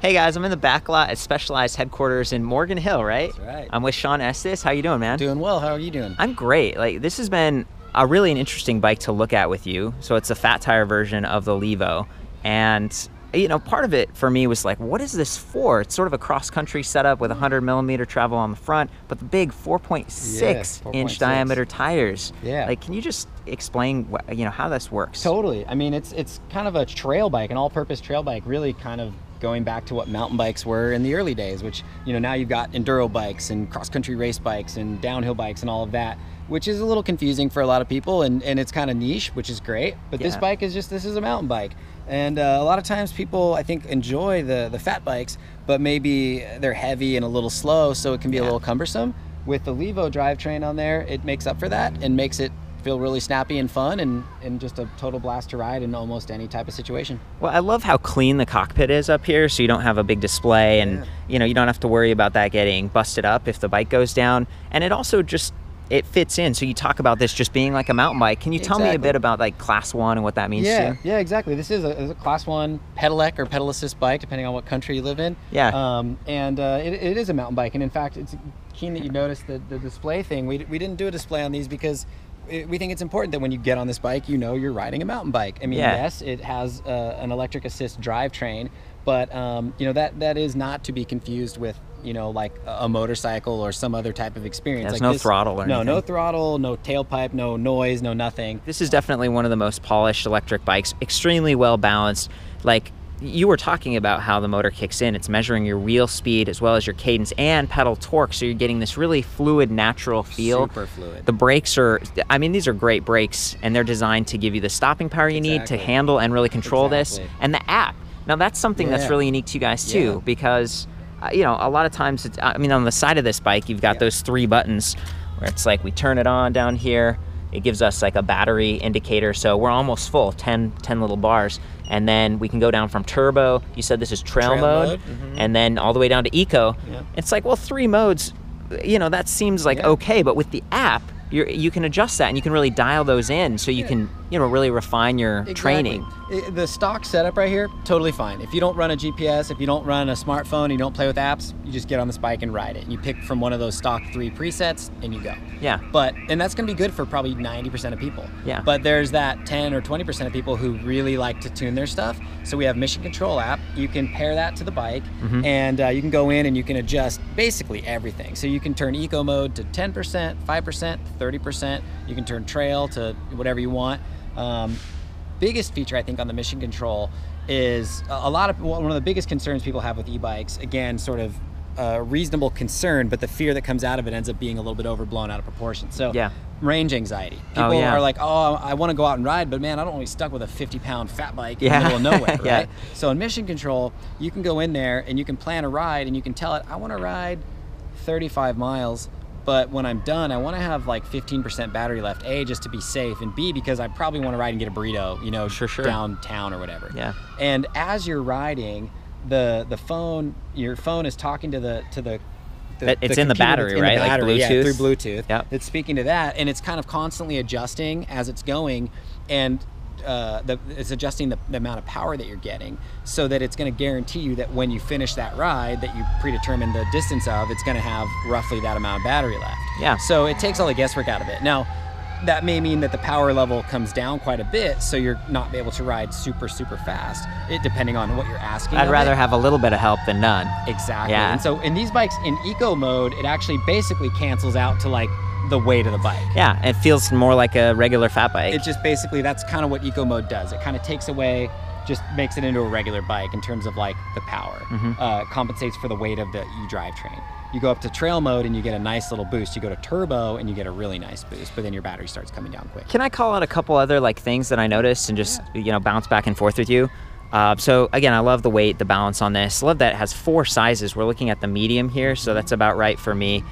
Hey guys, I'm in the back lot at Specialized headquarters in Morgan Hill, right? That's right. I'm with Sean Estes. How you doing, man? Doing well. How are you doing? I'm great. Like, this has been really an interesting bike to look at with you. So it's a fat tire version of the Levo. And, you know, part of it for me was like, what is this for? It's sort of a cross-country setup with 100mm travel on the front, but the big 4.6 inch diameter tires. Yeah. Like, can you just explain how this works? Totally. I mean, it's kind of a trail bike, an all-purpose trail bike, really kind of going back to what mountain bikes were in the early days, which, you know, now you've got enduro bikes and cross-country race bikes and downhill bikes and all of that, which is a little confusing for a lot of people, and it's kind of niche, which is great. But this bike is this is a mountain bike. And a lot of times people, I think, enjoy the fat bikes, but maybe they're heavy and a little slow, so it can be a little cumbersome. With the Levo drivetrain on there, it makes up for that and makes it feel really snappy and fun and just a total blast to ride in almost any type of situation. Well, I love how clean the cockpit is up here, so you don't have a big display and you don't have to worry about that getting busted up if the bike goes down. And it also it fits in. So you talk about this just being like a mountain bike. Can you tell me a bit about like Class 1 and what that means to you? Yeah, exactly. This is a Class 1 pedelec or pedal assist bike, depending on what country you live in. Yeah. It is a mountain bike. And in fact, it's keen that you noticed the display thing. We didn't do a display on these because we think it's important that when you get on this bike, you know you're riding a mountain bike. I mean, yes, it has an electric assist drivetrain, but that is not to be confused with like a motorcycle or some other type of experience. There's like no throttle or anything. No throttle, no tailpipe, no noise, no nothing. This is definitely one of the most polished electric bikes, extremely well balanced. Like you were talking about how the motor kicks in. It's measuring your wheel speed as well as your cadence and pedal torque, so you're getting this really fluid, natural feel. Super fluid. The brakes these are great brakes, and they're designed to give you the stopping power you need to handle and really control this. And the app. Now that's something that's really unique to you guys too, because a lot of times on the side of this bike, you've got those 3 buttons where it's like we turn it on down here. It gives us like a battery indicator, so we're almost full, 10 little bars. And then we can go down from turbo. You said this is trail mode. And then all the way down to eco. It's like, well, 3 modes, that seems like okay, but with the app, you can adjust that and you can really dial those in so you can really refine your training. The stock setup right here, totally fine. If you don't run a GPS, if you don't run a smartphone, you don't play with apps, you just get on this bike and ride it. You pick from one of those stock 3 presets and you go. Yeah. And that's gonna be good for probably 90% of people. Yeah. But there's that 10 or 20% of people who really like to tune their stuff. So we have Mission Control app. You can pair that to the bike and you can go in and you can adjust basically everything. So you can turn eco mode to 10%, 5%, 30%. You can turn trail to whatever you want. Biggest feature I think on the Mission Control is one of the biggest concerns people have with e-bikes, again, sort of reasonable concern, but the fear that comes out of it ends up being a little bit overblown out of proportion. So range anxiety. People are like, oh, I want to go out and ride, but man, I don't want to be stuck with a 50-pound fat bike in the middle of nowhere, right? So in Mission Control, you can go in there and you can plan a ride and you can tell it, I want to ride 35 miles, but when I'm done, I want to have like 15% battery left, A, just to be safe, and B, because I probably want to ride and get a burrito, downtown or whatever. Yeah. And as you're riding, your phone is talking to the it's in the battery, right? Like Bluetooth? Yeah, through Bluetooth. Yep. It's speaking to that, and it's kind of constantly adjusting as it's going, and it's adjusting the amount of power that you're getting, so that it's going to guarantee you that when you finish that ride that you predetermine the distance of, it's going to have roughly that amount of battery left. Yeah. So it takes all the guesswork out of it. Now, that may mean that the power level comes down quite a bit, so you're not able to ride super, super fast, depending on what you're asking. I'd rather have a little bit of help than none. Exactly. Yeah. And so in these bikes, in eco mode, it actually basically cancels out to like the weight of the bike. Yeah, it feels more like a regular fat bike. It just basically, that's kind of what eco mode does. It kind of takes away, just makes it into a regular bike in terms of like the power. Compensates for the weight of the e-drivetrain. You go up to trail mode and you get a nice little boost. You go to turbo and you get a really nice boost, but then your battery starts coming down quick. Can I call out a couple other like things that I noticed and just bounce back and forth with you? So again, I love the weight, the balance on this. Love that it has 4 sizes. We're looking at the medium here, so that's about right for me.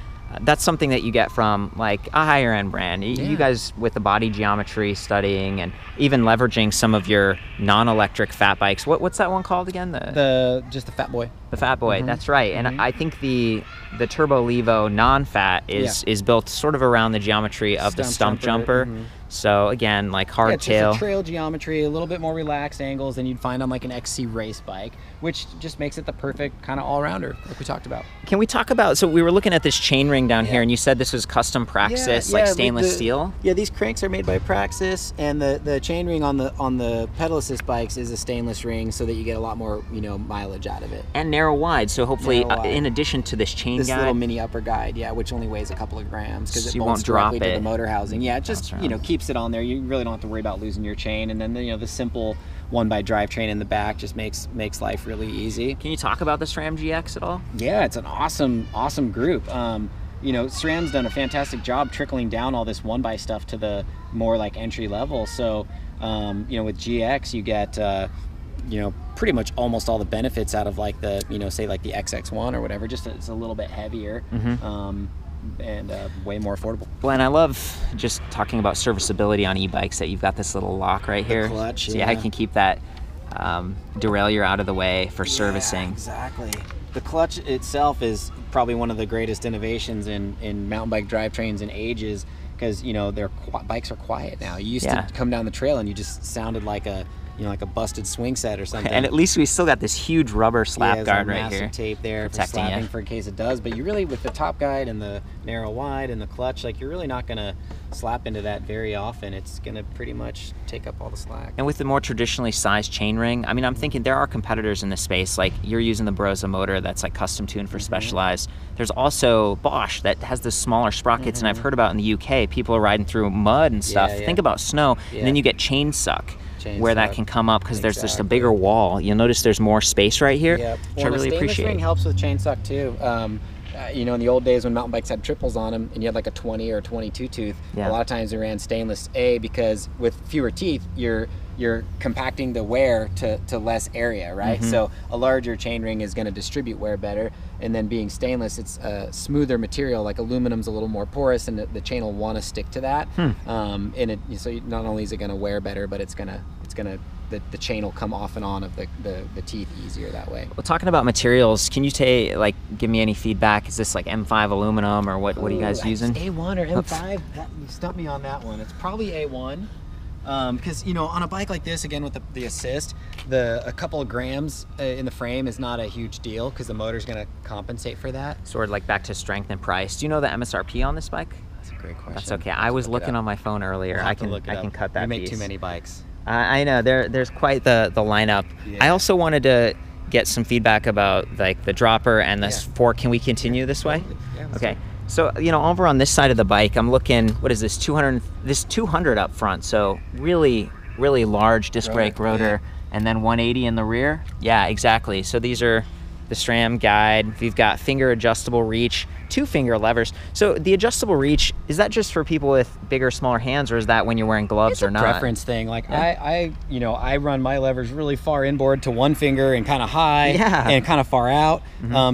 That's something that you get from like a higher end brand. You guys with the body geometry studying and even leveraging some of your non-electric fat bikes. What's that one called again? Just the Fat Boy. The Fat Boy, that's right. And I think the Turbo Levo non-fat is built sort of around the geometry of the stump jumper. So again, like hardtail. It's just a trail geometry, a little bit more relaxed angles than you'd find on like an XC race bike, which just makes it the perfect kind of all-rounder, like we talked about. Can we talk about, so we were looking at this chain ring down here, and you said this was custom Praxis, like stainless steel? Yeah, these cranks are made by Praxis, and the chain ring on the pedal assist bikes is a stainless ring, so that you get a lot more, you know, mileage out of it. And narrow wide, so hopefully in addition to this chain guide, little mini upper guide, which only weighs a couple of grams because you it won't drop directly it to the motor housing. Yeah, it just keeps it on there. You really don't have to worry about losing your chain, and then the simple 1x drivetrain in the back just makes life really easy. Can you talk about the SRAM GX at all? Yeah, it's an awesome group. You know, SRAM's done a fantastic job trickling down all this 1x stuff to the more like entry level. So you know, with GX you get you know, pretty much almost all the benefits out of like the, you know, say like the XX1 or whatever, just it's a little bit heavier. And way more affordable. Well, and I love just talking about serviceability on e-bikes, that you've got this little lock right here. The clutch, so I can keep that derailleur out of the way for servicing. Exactly. The clutch itself is probably one of the greatest innovations in mountain bike drivetrains in ages, because, you know, bikes are quiet now. You used to come down the trail and you just sounded like a, you know, like a busted swing set or something. And at least we still got this huge rubber slap guard right here. Tape there for slapping for in case it does. But you really, with the top guide and the narrow wide and the clutch, like, you're really not gonna slap into that very often. It's gonna pretty much take up all the slack. And with the more traditionally sized chain ring, I mean, I'm thinking there are competitors in this space. Like, you're using the Brose motor that's like custom tuned for Specialized. There's also Bosch that has the smaller sprockets, and I've heard about in the UK, people are riding through mud and stuff. Think about snow, and then you get chain suck. Where that can come up because there's just a bigger wall. You'll notice there's more space right here, which I really appreciate. The ring helps with chain suck too. You know, in the old days when mountain bikes had triples on them and you had like a 20 or a 22 tooth, a lot of times we ran stainless because with fewer teeth, you're compacting the wear to less area, right? So a larger chain ring is going to distribute wear better, and then being stainless, it's a smoother material. Like aluminum's a little more porous, and the chain will want to stick to that. And so not only is it going to wear better, but the chain will come off and on of the teeth easier that way. Well, talking about materials, can you give me any feedback? Is this like M5 aluminum, or what are you guys using? A1 or M5? You stumped me on that one. It's probably A1. Because, you know, on a bike like this, again with the assist, a couple of grams in the frame is not a huge deal because the motor's going to compensate for that. Sort of like back to strength and price. Do you know the MSRP on this bike? That's a great question. That's okay. I was looking on my phone earlier. I can cut that. You make too many bikes. I know there's quite the lineup. I also wanted to get some feedback about like the dropper and this fork. Can we continue this way? Okay. So, you know, over on this side of the bike, I'm looking, what is this, 200 up front. So really, really large disc brake rotor, and then 180 in the rear. Yeah, exactly. So these are the SRAM guide. We've got finger adjustable reach, 2 finger levers. So the adjustable reach, is that just for people with bigger, smaller hands, or is that when you're wearing gloves or not? It's a preference thing. Like I run my levers really far inboard to 1 finger and kind of high and kind of far out.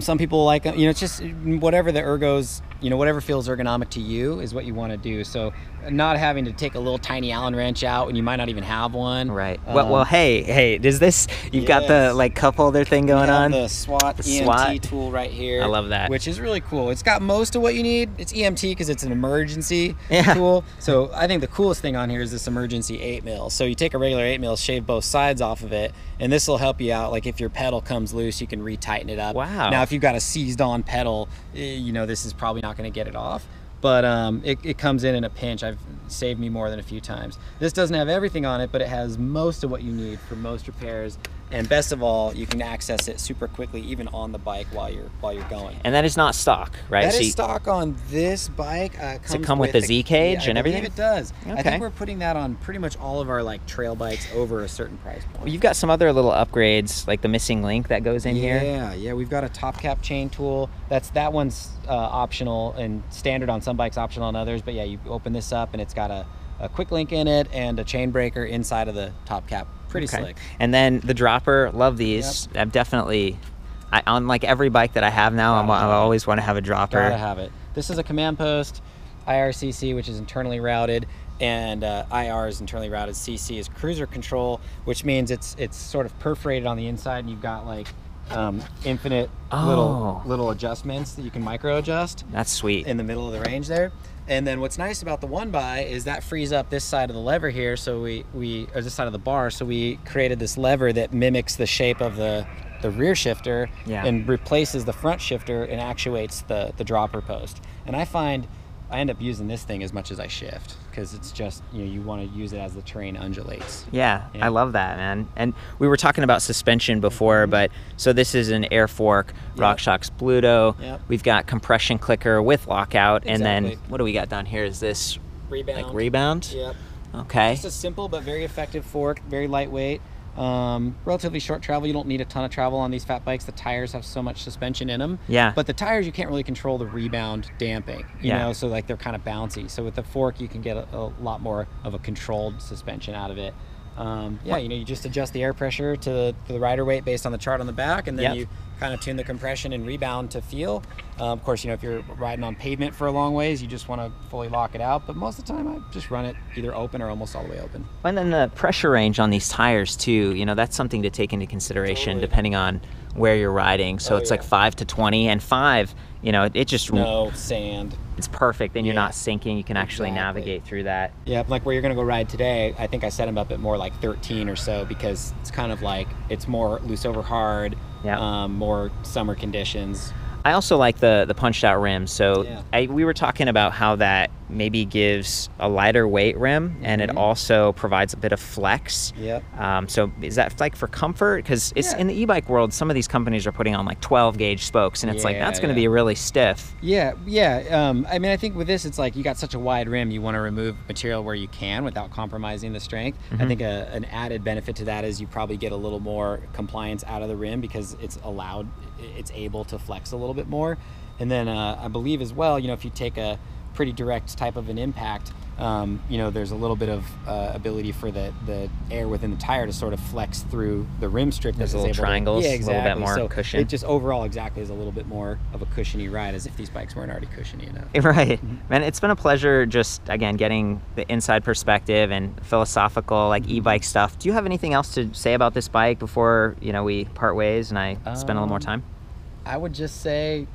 Some people like, you know, it's just whatever the ergos, you know, whatever feels ergonomic to you is what you want to do. So not having to take a little tiny Allen wrench out when you might not even have one. Right. Well, hey, does this, you've got the like cup holder thing going on? The SWAT EMT tool right here. I love that. Which is really cool. It's got most of what you need. It's EMT because it's an emergency tool. So I think the coolest thing on here is this emergency 8mm. So you take a regular 8mm, shave both sides off of it, and this will help you out. Like if your pedal comes loose, you can retighten it up. Wow. Now if you've got a seized on pedal, you know, this is probably not going to get it off. But it comes in a pinch. I've saved me more than a few times. This doesn't have everything on it, but it has most of what you need for most repairs. And best of all, you can access it super quickly, even on the bike while you're going. And that is not stock, right? That is stock on this bike. Does it come with the Z cage and everything? It does. Okay. I think we're putting that on pretty much all of our like trail bikes over a certain price point. Well, you've got some other little upgrades, like the missing link that goes in here. Yeah. We've got a top cap chain tool. That one's optional and standard on some bikes, optional on others. But yeah, you open this up and it's got a quick link in it and a chain breaker inside of the top cap. Pretty slick. And then the dropper, love these. I've definitely, on like every bike that I have now, I always want to have a dropper. Gotta have it. This is a command post, IRCC, which is internally routed, and IR is internally routed. CC is cruiser control, which means it's sort of perforated on the inside, and you've got like infinite little adjustments that you can micro adjust. That's sweet. In the middle of the range there. And then what's nice about the 1x is that frees up this side of the lever here, so or this side of the bar, so we created this lever that mimics the shape of the rear shifter and replaces the front shifter and actuates the dropper post. And I find I end up using this thing as much as I shift, because it's just, you want to use it as the terrain undulates. Yeah, I love that, man. And we were talking about suspension before, but so this is an air fork RockShox Bluto. We've got compression clicker with lockout, and then what do we got down here? Is this rebound? Like rebound? Yep. Okay. It's a simple but very effective fork, very lightweight. Relatively short travel. You don't need a ton of travel on these fat bikes. The tires have so much suspension in them. Yeah. But the tires, you can't really control the rebound damping, you know, so like they're kind of bouncy. So with the fork, you can get a lot more of a controlled suspension out of it. You just adjust the air pressure to the rider weight based on the chart on the back, and then you kind of tune the compression and rebound to feel. Of course, if you're riding on pavement for a long ways, you just want to fully lock it out. But most of the time, I just run it either open or almost all the way open. And then the pressure range on these tires too, that's something to take into consideration depending on where you're riding. So it's like 5 to 20, and 5, it just no sand. It's perfect, and you're not sinking. You can actually navigate through that. Yeah, like where you're gonna go ride today, I think I set them up at more like 13 or so, because it's kind of like it's more loose over hard, more summer conditions. I also like the punched out rims. So we were talking about how that maybe gives a lighter weight rim, and it also provides a bit of flex. So is that like for comfort? Because it's in the e-bike world, some of these companies are putting on like 12 gauge spokes, and it's like that's going to be really stiff. I mean, I think with this, it's like you got such a wide rim, you want to remove material where you can without compromising the strength. I think an added benefit to that is you probably get a little more compliance out of the rim, because it's able to flex a little bit more. And then I believe as well, if you take a pretty direct type of an impact, there's a little bit of ability for the air within the tire to sort of flex through the rim strip. There's little triangles, a little bit more cushion. It just overall is a little bit more of a cushiony ride, as if these bikes weren't already cushiony enough. Right. Man, it's been a pleasure just, again, getting the inside perspective and philosophical, like e-bike stuff. Do you have anything else to say about this bike before, we part ways and I spend a little more time? I would just say,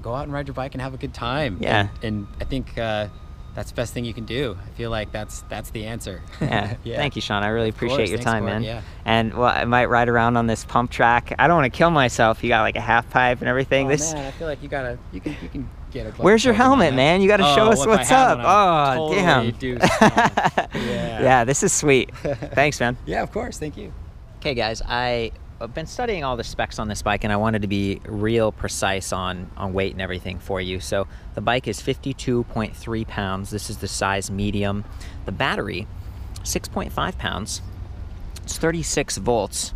go out and ride your bike and have a good time. Yeah. And I think that's the best thing you can do. I feel like that's the answer. Yeah. Thank you, Sean. I really appreciate your time, man. Yeah. And I might ride around on this pump track. I don't want to kill myself. You got like a half pipe and everything. Man, I feel like you can get a. Where's your helmet, man? You got to show us what's up. Totally damn. Yeah, this is sweet. Thanks, man. Yeah, of course. Thank you. Okay, guys. I've been studying all the specs on this bike, and I wanted to be real precise on weight and everything for you. So the bike is 52.3 pounds. This is the size medium. The battery, 6.5 pounds. It's 36 volts,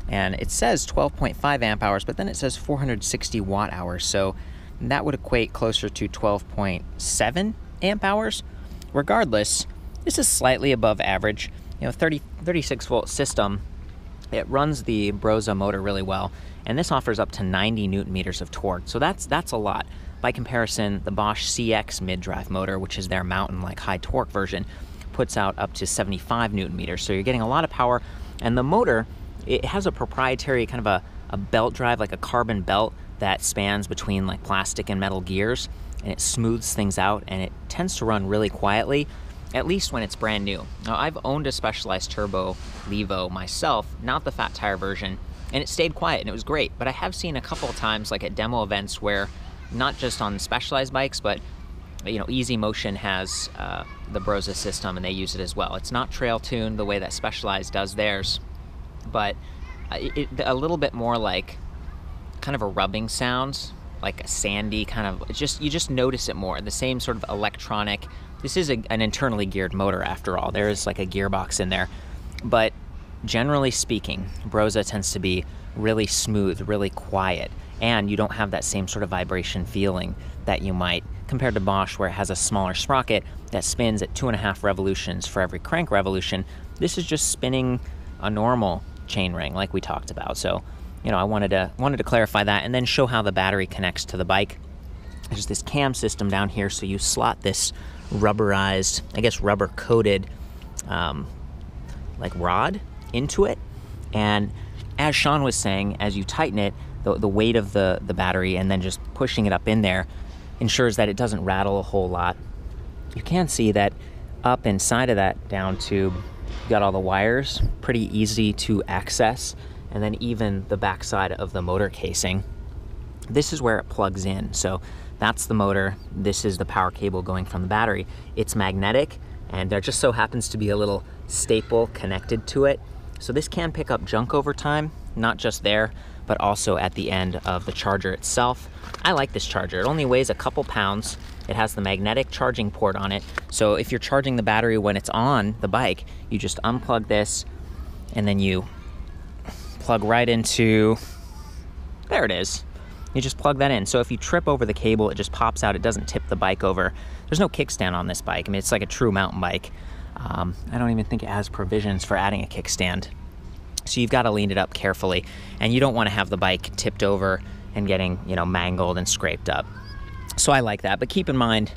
and it says 12.5 amp hours, but then it says 460 watt hours. So that would equate closer to 12.7 amp hours. Regardless, this is slightly above average. 36 volt system. It runs the Brose motor really well, and this offers up to 90 newton meters of torque, so that's a lot. By comparison, the Bosch CX mid-drive motor, which is their mountain like high torque version, puts out up to 75 newton meters, so you're getting a lot of power. And the motor, it has a proprietary kind of a belt drive, like a carbon belt that spans between like plastic and metal gears, and it smooths things out, and it tends to run really quietly, at least when it's brand new. Now, I've owned a Specialized Turbo Levo myself, not the fat tire version, and it stayed quiet and it was great. But I have seen a couple of times, like at demo events, where not just on Specialized bikes, but Easy Motion has the Brose system, and they use it as well. It's not trail tuned the way that Specialized does theirs, but a little bit more like kind of a rubbing sound, like a sandy kind of. You just notice it more. The same sort of electronic. This is an internally geared motor after all. There is like a gearbox in there. But generally speaking, Brose tends to be really smooth, really quiet, and you don't have that same sort of vibration feeling that you might compared to Bosch, where it has a smaller sprocket that spins at 2.5 revolutions for every crank revolution. This is just spinning a normal chainring like we talked about. So, I wanted to clarify that, and then show how the battery connects to the bike. There's this cam system down here, so you slot this rubberized, I guess rubber coated like rod into it, and as Sean was saying, as you tighten it, the weight of the battery and then just pushing it up in there ensures that it doesn't rattle a whole lot. You can see that up inside of that down tube, you got all the wires, pretty easy to access, and then even the backside of the motor casing. This is where it plugs in. So that's the motor. This is the power cable going from the battery. It's magnetic, and there just so happens to be a little staple connected to it. So this can pick up junk over time, not just there, but also at the end of the charger itself. I like this charger. It only weighs a couple pounds. It has the magnetic charging port on it. So if you're charging the battery when it's on the bike, you just unplug this and then you plug right into, there it is. You just plug that in. So if you trip over the cable, it just pops out. It doesn't tip the bike over. There's no kickstand on this bike. I mean, it's like a true mountain bike. I don't even think it has provisions for adding a kickstand. So you've got to lean it up carefully, and you don't want to have the bike tipped over and getting, you know, mangled and scraped up. So I like that, but keep in mind,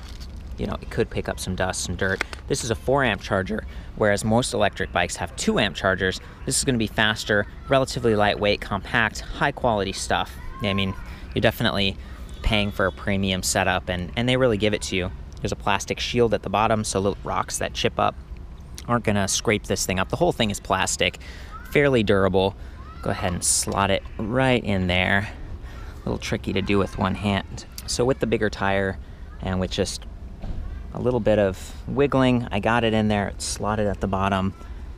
you know, it could pick up some dust, some dirt. This is a 4-amp charger, whereas most electric bikes have 2-amp chargers. This is going to be faster, relatively lightweight, compact, high quality stuff. I mean, you're definitely paying for a premium setup, and they really give it to you. There's a plastic shield at the bottom, so little rocks that chip up aren't gonna scrape this thing up. The whole thing is plastic, fairly durable. Go ahead and slot it right in there. A little tricky to do with one hand. So with the bigger tire and with just a little bit of wiggling, I got it in there. It's slotted at the bottom.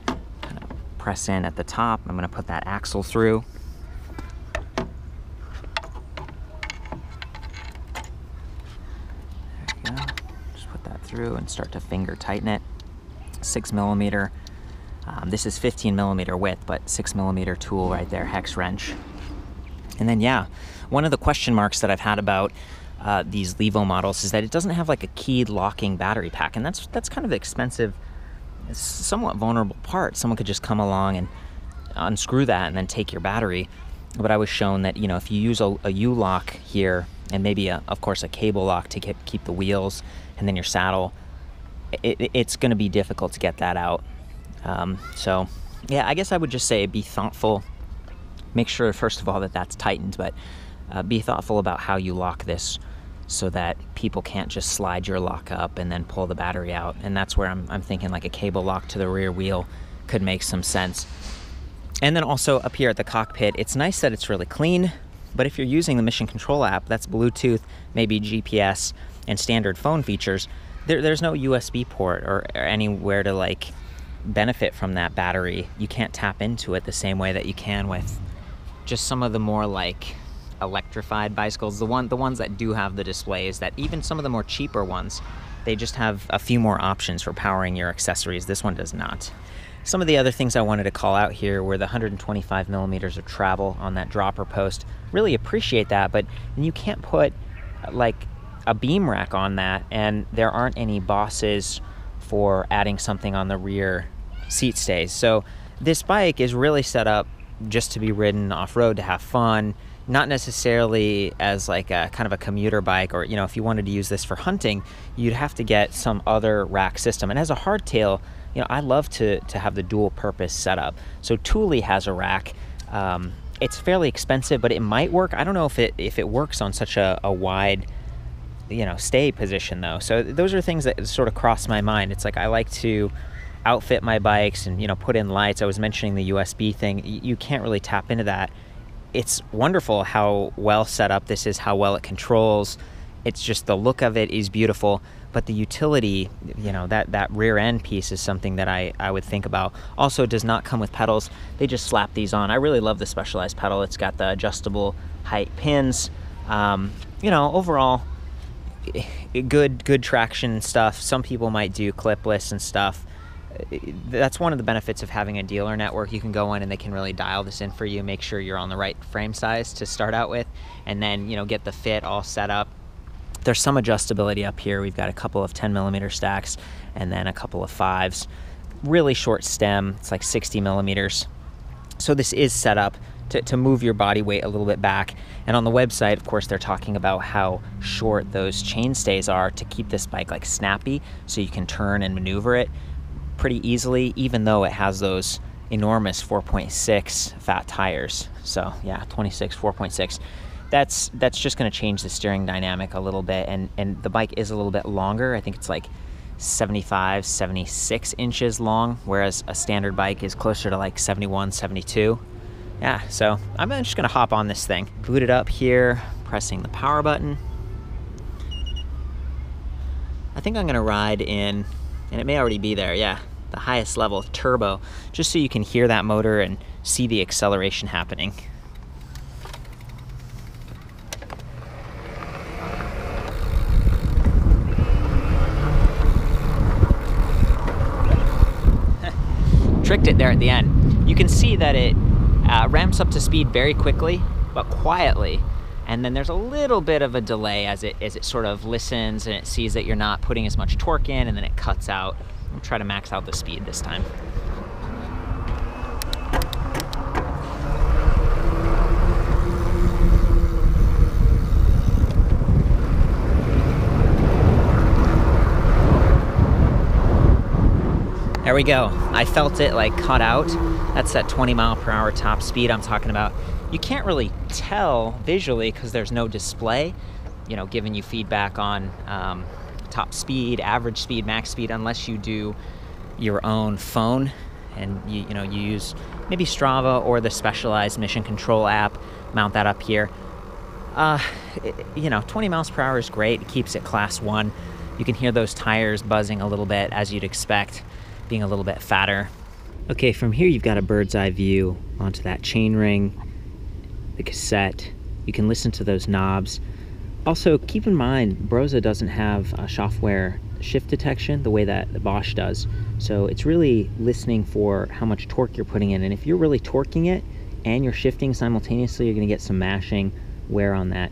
Kind of press in at the top. I'm gonna put that axle through. There you go. Just put that through and start to finger tighten it. 6mm. This is 15mm width, but 6mm tool right there, hex wrench. And then, yeah, one of the question marks that I've had about these Levo models is that it doesn't have like a keyed locking battery pack, and that's kind of expensive, somewhat vulnerable part. Someone could just come along and unscrew that and then take your battery. But I was shown that, you know, if you use a U-lock here and maybe of course a cable lock to keep the wheels and then your saddle, it's going to be difficult to get that out. So yeah, I guess I would just say be thoughtful. Make sure, first of all, that that's tightened, but be thoughtful about how you lock this so that people can't just slide your lock up and then pull the battery out. And that's where I'm thinking like a cable lock to the rear wheel could make some sense. And then also up here at the cockpit, it's nice that it's really clean, but if you're using the Mission Control app, that's Bluetooth, maybe GPS, and standard phone features, there's no USB port or anywhere to like benefit from that battery. You can't tap into it the same way that you can with just some of the more like electrified bicycles, the ones that do have the displays, that even some of the more cheaper ones, they just have a few more options for powering your accessories. This one does not. Some of the other things I wanted to call out here were the 125mm of travel on that dropper post. Really appreciate that, but you can't put like a beam rack on that, and there aren't any bosses for adding something on the rear seat stays. So this bike is really set up just to be ridden off-road, to have fun, not necessarily as like a kind of a commuter bike, or, you know, if you wanted to use this for hunting, you'd have to get some other rack system. And as a hardtail, you know, I love to have the dual purpose setup. So Thule has a rack. It's fairly expensive, but it might work. I don't know if it works on such a wide, you know, stay position though. So those are things that sort of cross my mind. It's like I like to outfit my bikes and, you know, put in lights. I was mentioning the USB thing. You can't really tap into that. It's wonderful how well set up this is, how well it controls. It's just the look of it is beautiful, but the utility, you know, that rear end piece is something that I would think about. Also, it does not come with pedals. They just slap these on. I really love the Specialized pedal. It's got the adjustable height pins. You know, overall, good traction stuff. Some people might do clipless and stuff. That's one of the benefits of having a dealer network. You can go in and they can really dial this in for you, make sure you're on the right frame size to start out with, and then, you know, get the fit all set up. There's some adjustability up here. We've got a couple of 10mm stacks and then a couple of 5s. Really short stem. It's like 60mm. So this is set up to move your body weight a little bit back. And on the website, of course, they're talking about how short those chain stays are to keep this bike like snappy, so you can turn and maneuver it pretty easily, even though it has those enormous 4.6 fat tires. So yeah, 26, 4.6. That's just going to change the steering dynamic a little bit, and the bike is a little bit longer. I think it's like 75, 76 inches long, whereas a standard bike is closer to like 71, 72. Yeah, so I'm just going to hop on this thing. Boot it up here, pressing the power button. I think I'm going to ride in, and it may already be there, yeah, the highest level, turbo, just so you can hear that motor and see the acceleration happening. Tricked it there at the end. You can see that it ramps up to speed very quickly, but quietly. And then there's a little bit of a delay as it sort of listens and it sees that you're not putting as much torque in, and then it cuts out. I'll try to max out the speed this time. There we go. I felt it like cut out. That's that 20 mile per hour top speed I'm talking about. You can't really tell visually because there's no display, you know, giving you feedback on top speed, average speed, max speed, unless you do your own phone and you use maybe Strava or the specialized mission control app. Mount that up here. 20 miles per hour is great. It keeps it class 1. You can hear those tires buzzing a little bit, as you'd expect, being a little bit fatter. Okay, from here you've got a bird's eye view onto that chain ring, the cassette. You can listen to those knobs. Also, keep in mind, Brose doesn't have a software shift detection the way that the Bosch does. So it's really listening for how much torque you're putting in. And if you're really torquing it and you're shifting simultaneously, you're gonna get some mashing wear on that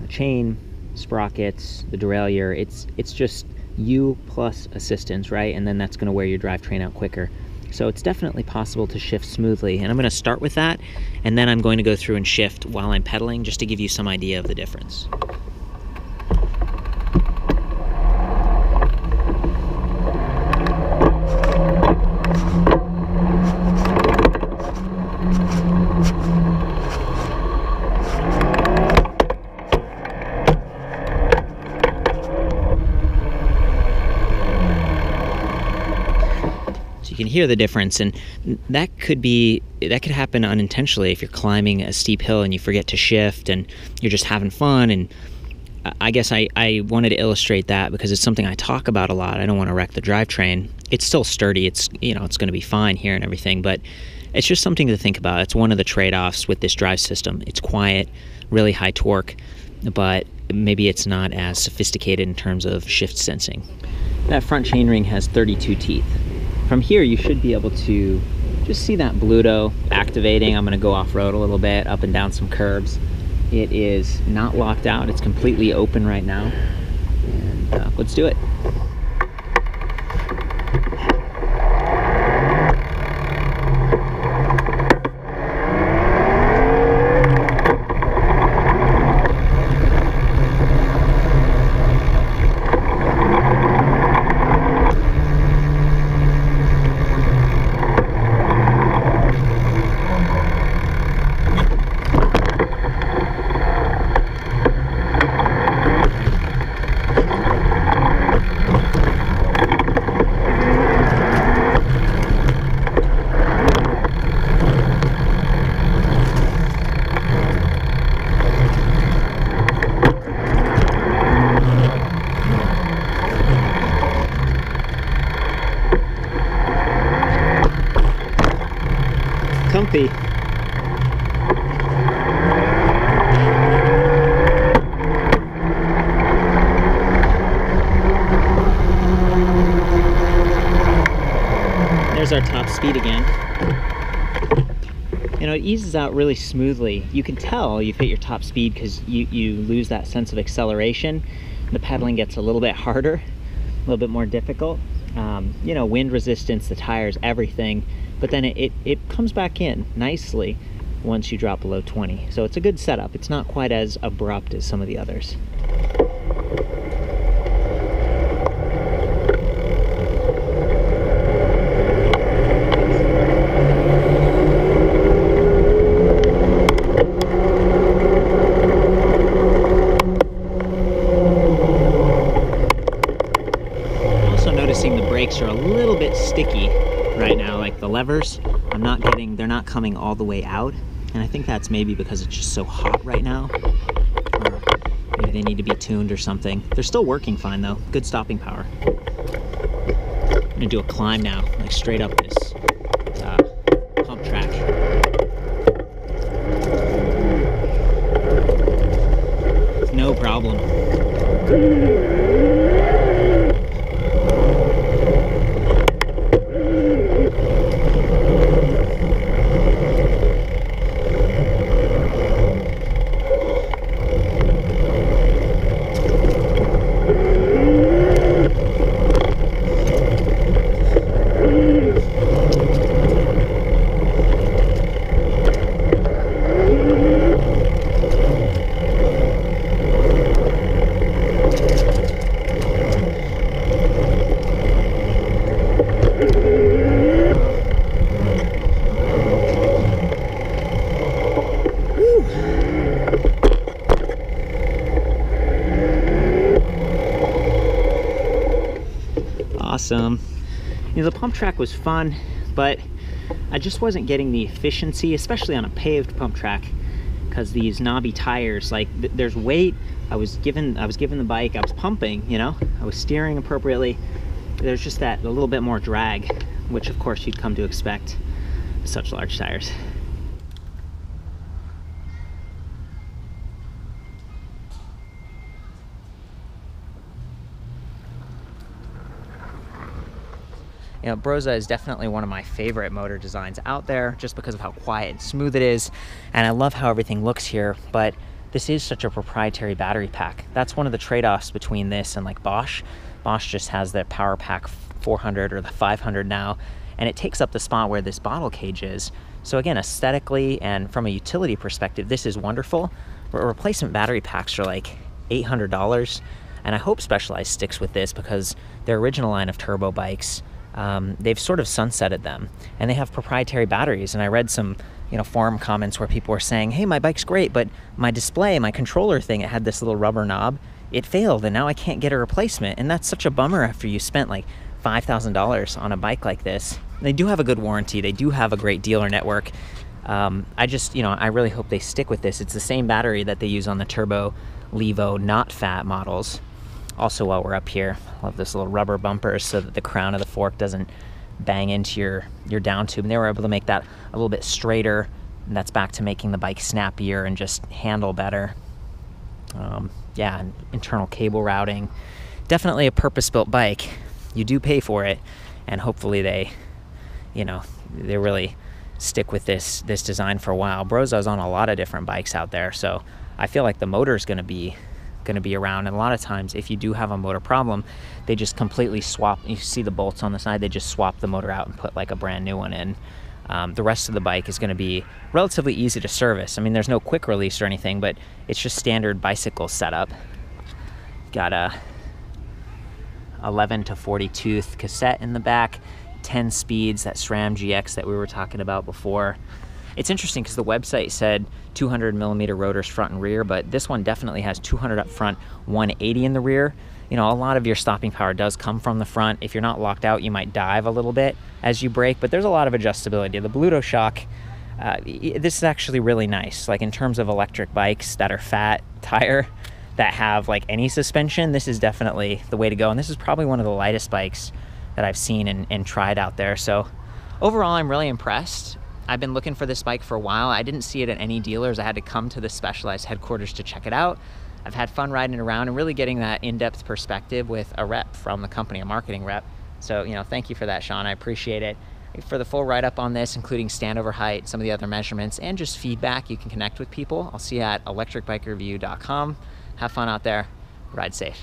chain, sprockets, the derailleur. It's just you plus assistance, right? And then that's gonna wear your drivetrain out quicker. So it's definitely possible to shift smoothly. And I'm gonna start with that, and then I'm going to go through and shift while I'm pedaling, just to give you some idea of the difference. You can hear the difference, and that could happen unintentionally if you're climbing a steep hill and you forget to shift and you're just having fun. And I guess I wanted to illustrate that because it's something I talk about a lot. I don't want to wreck the drivetrain. It's still sturdy. It's going to be fine here and everything, but it's just something to think about. It's one of the trade-offs with this drive system. It's quiet, really high torque, but maybe it's not as sophisticated in terms of shift sensing. That front chainring has 32 teeth. From here, you should be able to just see that Bluto activating. I'm going to go off-road a little bit, up and down some curbs. It is not locked out. It's completely open right now. And let's do it. Comfy. There's our top speed again. It eases out really smoothly. You can tell you've hit your top speed because you lose that sense of acceleration. The pedaling gets a little bit harder, a little bit more difficult. Wind resistance, the tires, everything. But then it comes back in nicely once you drop below 20. So it's a good setup. It's not quite as abrupt as some of the others. levers, they're not coming all the way out. And I think that's maybe because it's just so hot right now. Or maybe they need to be tuned or something. They're still working fine though. Good stopping power. I'm gonna do a climb now, like straight up this pump track. No problem. Awesome. You know, the pump track was fun, but I just wasn't getting the efficiency, especially on a paved pump track, because these knobby tires, like there's weight. I was given the bike, I was pumping, you know, I was steering appropriately. There's just that a little bit more drag, which of course you'd come to expect with such large tires. You know, Brose is definitely one of my favorite motor designs out there just because of how quiet and smooth it is. And I love how everything looks here, but this is such a proprietary battery pack. That's one of the trade-offs between this and like Bosch. Bosch just has the Power Pack 400 or the 500 now, and it takes up the spot where this bottle cage is. So again, aesthetically and from a utility perspective, this is wonderful. But replacement battery packs are like $800, and I hope Specialized sticks with this because their original line of turbo bikes, they've sort of sunsetted them, and they have proprietary batteries. And I read some, you know, forum comments where people were saying, hey, my bike's great, but my display, my controller thing, it had this little rubber knob, it failed, and now I can't get a replacement. And that's such a bummer after you spent like $5,000 on a bike like this. They do have a good warranty, they do have a great dealer network. I just, you know, I really hope they stick with this. It's the same battery that they use on the turbo Levo not fat models. Also, while we're up here, I love this little rubber bumper so that the crown of the fork doesn't bang into your down tube. And they were able to make that a little bit straighter, and that's back to making the bike snappier and just handle better. Yeah, and internal cable routing. Definitely a purpose-built bike. You do pay for it, and hopefully they, you know, they really stick with this design for a while. Brose is on a lot of different bikes out there, so I feel like the motor is going to be around. And a lot of times if you do have a motor problem, they just completely swap. You see the bolts on the side, they just swap the motor out and put like a brand new one in. The rest of the bike is going to be relatively easy to service. I mean, there's no quick release or anything, but it's just standard bicycle setup. Got a 11 to 40 tooth cassette in the back, 10 speeds, that SRAM GX that we were talking about before. It's interesting because the website said 200 millimeter rotors front and rear, but this one definitely has 200 up front, 180 in the rear. You know, a lot of your stopping power does come from the front. If you're not locked out, you might dive a little bit as you brake, but there's a lot of adjustability. The Bluto shock, this is actually really nice. Like in terms of electric bikes that are fat tire, that have like any suspension, this is definitely the way to go. And this is probably one of the lightest bikes that I've seen and tried out there. So overall, I'm really impressed. I've been looking for this bike for a while. I didn't see it at any dealers. I had to come to the Specialized headquarters to check it out. I've had fun riding it around and really getting that in-depth perspective with a rep from the company, a marketing rep. So, you know, thank you for that, Sean. I appreciate it. For the full write-up on this, including standover height, some of the other measurements, and just feedback, you can connect with people. I'll see you at ElectricBikeReview.com. Have fun out there. Ride safe.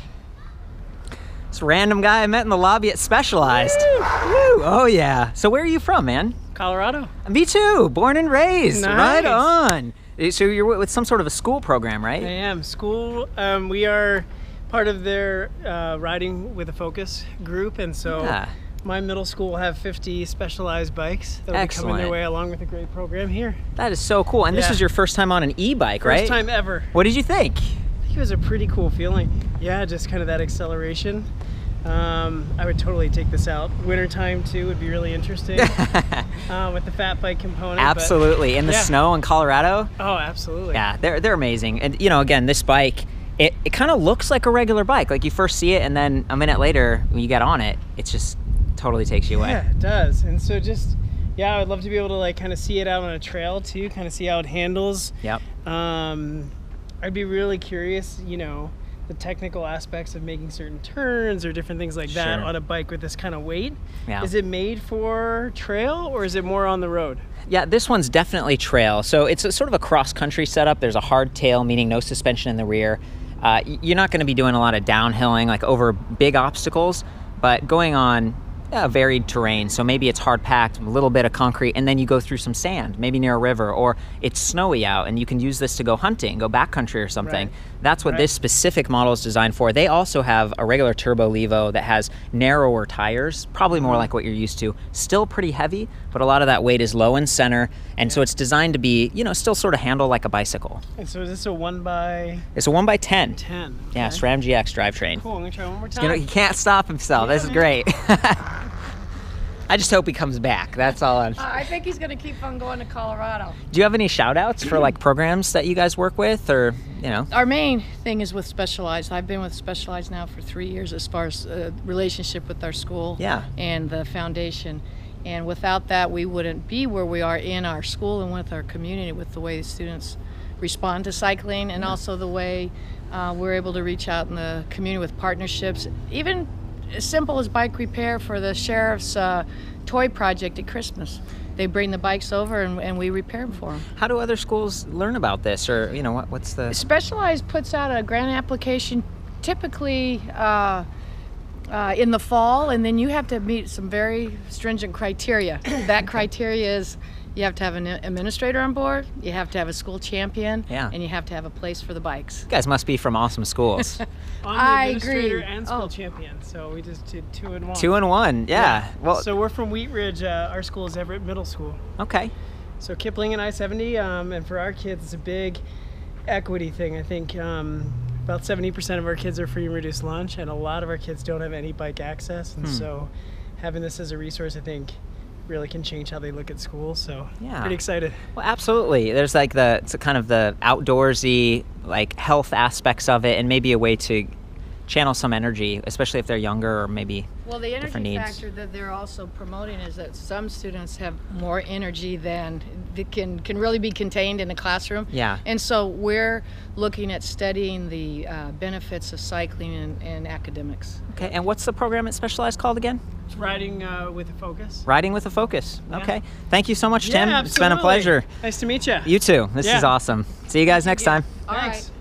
This random guy I met in the lobby at Specialized. Woo! Woo! Oh, yeah. So where are you from, man? Colorado. Me too. Born and raised. Nice. Right on. So you're with some sort of a school program, right? I am. School. We are part of their Riding with a Focus group, and so my middle school will have 50 Specialized bikes that will be coming their way along with a great program here. That is so cool. And this is your first time on an e-bike, right? First time ever. What did you think? I think it was a pretty cool feeling. Yeah, just kind of that acceleration. I would totally take this out. Wintertime too would be really interesting with the fat bike component. Absolutely. In the snow in Colorado? Oh, absolutely. Yeah, they're amazing. And you know, again, this bike, it kind of looks like a regular bike. Like you first see it and then a minute later when you get on it, it just totally takes you away. Yeah, it does. And so just, yeah, I would love to be able to like kind of see it out on a trail too, kind of see how it handles. Yep. I'd be really curious, you know, the technical aspects of making certain turns or different things like that on a bike with this kind of weight. Yeah. Is it made for trail or is it more on the road? Yeah, this one's definitely trail. So it's a sort of a cross-country setup. There's a hardtail, meaning no suspension in the rear. You're not going to be doing a lot of downhilling, like over big obstacles, but going on varied terrain. So maybe it's hard packed, a little bit of concrete, and then you go through some sand, maybe near a river, or it's snowy out and you can use this to go hunting, go backcountry or something. Right. That's what this specific model is designed for. They also have a regular turbo Levo that has narrower tires, probably more like what you're used to. Still pretty heavy, but a lot of that weight is low in center, and so it's designed to be, you know, still sort of handle like a bicycle. And so is this a 1x? It's a 1x10. 10. Okay. Yeah, SRAM GX drivetrain. Cool, I'm gonna try one more time. You know, he can't stop himself. This is great. I just hope he comes back. That's all I think he's going to keep on going to Colorado. Do you have any shout outs for like programs that you guys work with, or, you know? Our main thing is with Specialized. I've been with Specialized now for 3 years as far as relationship with our school and the foundation. And without that, we wouldn't be where we are in our school and with our community, with the way the students respond to cycling, and also the way we're able to reach out in the community with partnerships, even as simple as bike repair for the sheriff's toy project at Christmas. They bring the bikes over and we repair them for them. How do other schools learn about this, or, you know, what's the... Specialized puts out a grant application typically in the fall, and then you have to meet some very stringent criteria. That criteria is you have to have an administrator on board, you have to have a school champion, and you have to have a place for the bikes. You guys must be from awesome schools. I agree. And school champion, so we just did 2 in 1. 2 in 1, yeah. Well, so we're from Wheat Ridge. Our school is Everett Middle School. Okay. So Kipling and I-70, and for our kids, it's a big equity thing. I think about 70% of our kids are free and reduced lunch, and a lot of our kids don't have any bike access, and so having this as a resource, I think, really can change how they look at school. So pretty excited. Well, absolutely. There's like it's kind of the outdoorsy, like health aspects of it, and maybe a way to channel some energy, especially if they're younger or maybe the different energy needs. factor that they're also promoting is that some students have more energy than can really be contained in a classroom. Yeah. And so we're looking at studying the benefits of cycling and academics. Okay, and what's the program at Specialized called again? It's Riding with a Focus. Riding with a Focus. Okay. Yeah. Thank you so much, Tim. Yeah, it's been a pleasure. Nice to meet you. You too. This is awesome. See you guys next time. All Thanks. right.